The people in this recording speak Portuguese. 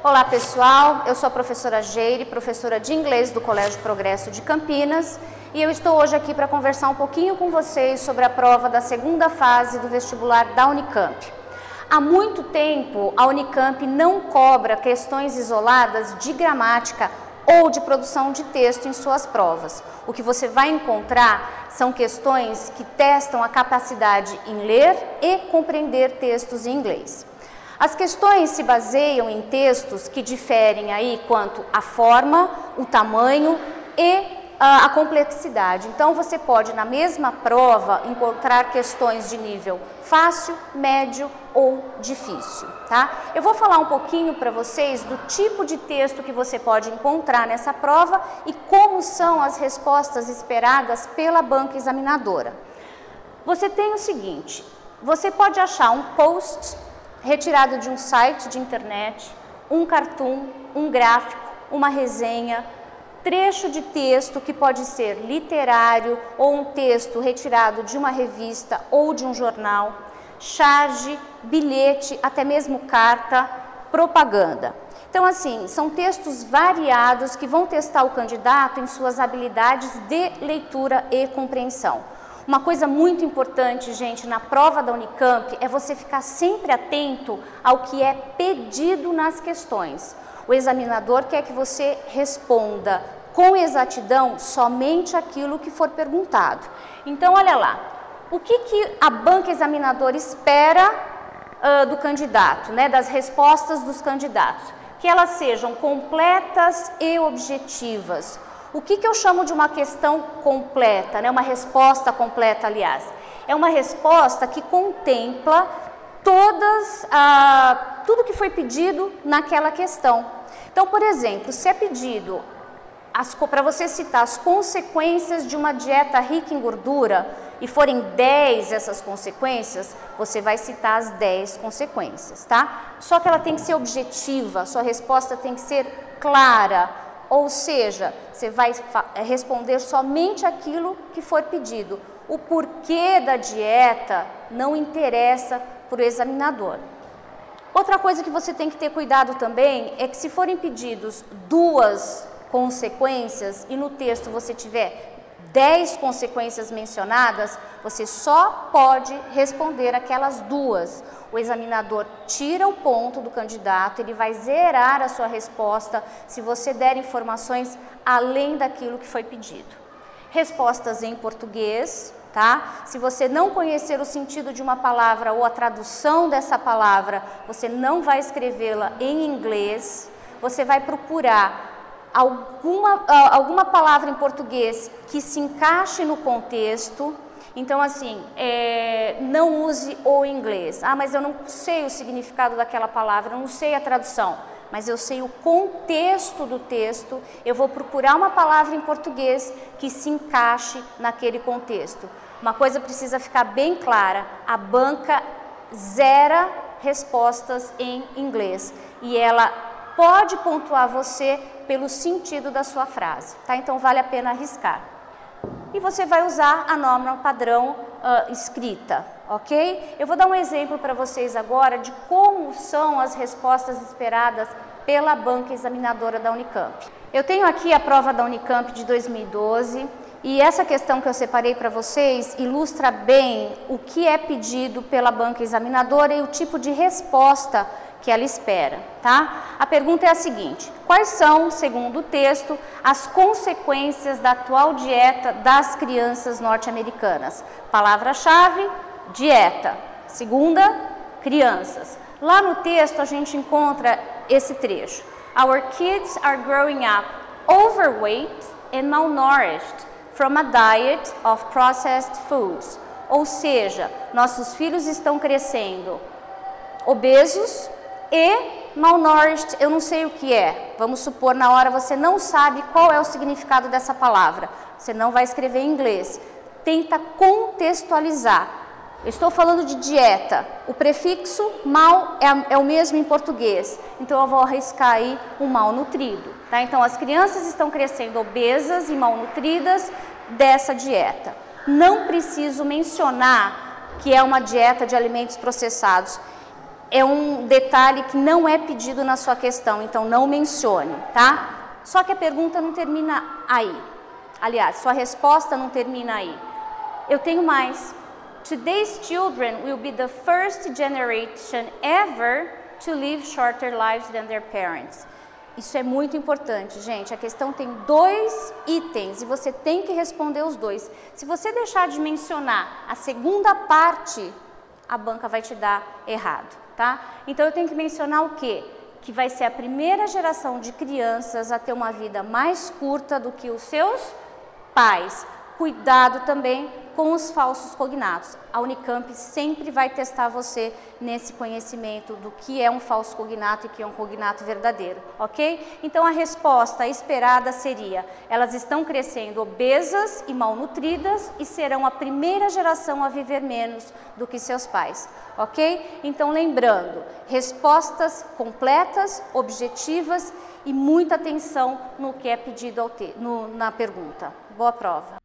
Olá pessoal, eu sou a professora Geire, professora de inglês do Colégio Progresso de Campinas, e eu estou hoje aqui para conversar um pouquinho com vocês sobre a prova da segunda fase do vestibular da Unicamp. Há muito tempo a Unicamp não cobra questões isoladas de gramática ou de produção de texto em suas provas. O que você vai encontrar são questões que testam a capacidade em ler e compreender textos em inglês. As questões se baseiam em textos que diferem aí quanto à forma, o tamanho e a complexidade. Então, você pode, na mesma prova, encontrar questões de nível fácil, médio ou difícil, tá? Eu vou falar um pouquinho para vocês do tipo de texto que você pode encontrar nessa prova e como são as respostas esperadas pela banca examinadora. Você tem o seguinte, você pode achar um post retirado de um site de internet, um cartoon, um gráfico, uma resenha, trecho de texto que pode ser literário ou um texto retirado de uma revista ou de um jornal, charge, bilhete, até mesmo carta, propaganda. Então, assim, são textos variados que vão testar o candidato em suas habilidades de leitura e compreensão. Uma coisa muito importante, gente, na prova da Unicamp é você ficar sempre atento ao que é pedido nas questões. O examinador quer que você responda com exatidão somente aquilo que for perguntado. Então, olha lá, o que a banca examinadora espera do candidato, né, das respostas dos candidatos? Que elas sejam completas e objetivas. O que eu chamo de uma questão completa, né? Uma resposta completa, aliás? É uma resposta que contempla tudo que foi pedido naquela questão. Então, por exemplo, se é pedido para você citar as consequências de uma dieta rica em gordura e forem 10 essas consequências, você vai citar as 10 consequências, tá? Só que ela tem que ser objetiva, sua resposta tem que ser clara. Ou seja, você vai responder somente aquilo que for pedido. O porquê da dieta não interessa para o examinador. Outra coisa que você tem que ter cuidado também é que se forem pedidos 2 consequências e no texto você tiver 10 consequências mencionadas, você só pode responder aquelas 2. O examinador tira o ponto do candidato, ele vai zerar a sua resposta se você der informações além daquilo que foi pedido. Respostas em português, tá? Se você não conhecer o sentido de uma palavra ou a tradução dessa palavra, você não vai escrevê-la em inglês, você vai procurar alguma palavra em português que se encaixe no contexto. Então, assim, não use o inglês. Ah, mas eu não sei o significado daquela palavra, eu não sei a tradução, mas eu sei o contexto do texto, eu vou procurar uma palavra em português que se encaixe naquele contexto. Uma coisa precisa ficar bem clara, a banca zera respostas em inglês e ela pode pontuar você pelo sentido da sua frase, tá? Então, vale a pena arriscar. E você vai usar a norma padrão escrita, ok? Eu vou dar um exemplo para vocês agora de como são as respostas esperadas pela banca examinadora da Unicamp. Eu tenho aqui a prova da Unicamp de 2012 e essa questão que eu separei para vocês ilustra bem o que é pedido pela banca examinadora e o tipo de resposta que ela espera, tá? A pergunta é a seguinte: quais são, segundo o texto, as consequências da atual dieta das crianças norte-americanas? Palavra-chave, dieta. Segunda, crianças. Lá no texto a gente encontra esse trecho. Our kids are growing up overweight and malnourished from a diet of processed foods. Ou seja, nossos filhos estão crescendo obesos e malnourished, eu não sei o que é. Vamos supor, na hora você não sabe qual é o significado dessa palavra. Você não vai escrever em inglês. Tenta contextualizar. Eu estou falando de dieta. O prefixo mal é o mesmo em português. Então eu vou arriscar aí o malnutrido. Tá? Então as crianças estão crescendo obesas e malnutridas dessa dieta. Não preciso mencionar que é uma dieta de alimentos processados. É um detalhe que não é pedido na sua questão, então não mencione, tá? Só que a pergunta não termina aí. Aliás, sua resposta não termina aí. Eu tenho mais. Today's children will be the first generation ever to live shorter lives than their parents. Isso é muito importante, gente. A questão tem 2 itens e você tem que responder os 2. Se você deixar de mencionar a segunda parte, a banca vai te dar errado, tá? Então eu tenho que mencionar o quê? Que vai ser a primeira geração de crianças a ter uma vida mais curta do que os seus pais. Cuidado também com os falsos cognatos. A Unicamp sempre vai testar você nesse conhecimento do que é um falso cognato e que é um cognato verdadeiro, ok? Então a resposta esperada seria: elas estão crescendo obesas e malnutridas e serão a primeira geração a viver menos do que seus pais, ok? Então lembrando, respostas completas, objetivas e muita atenção no que é pedido na pergunta. Boa prova!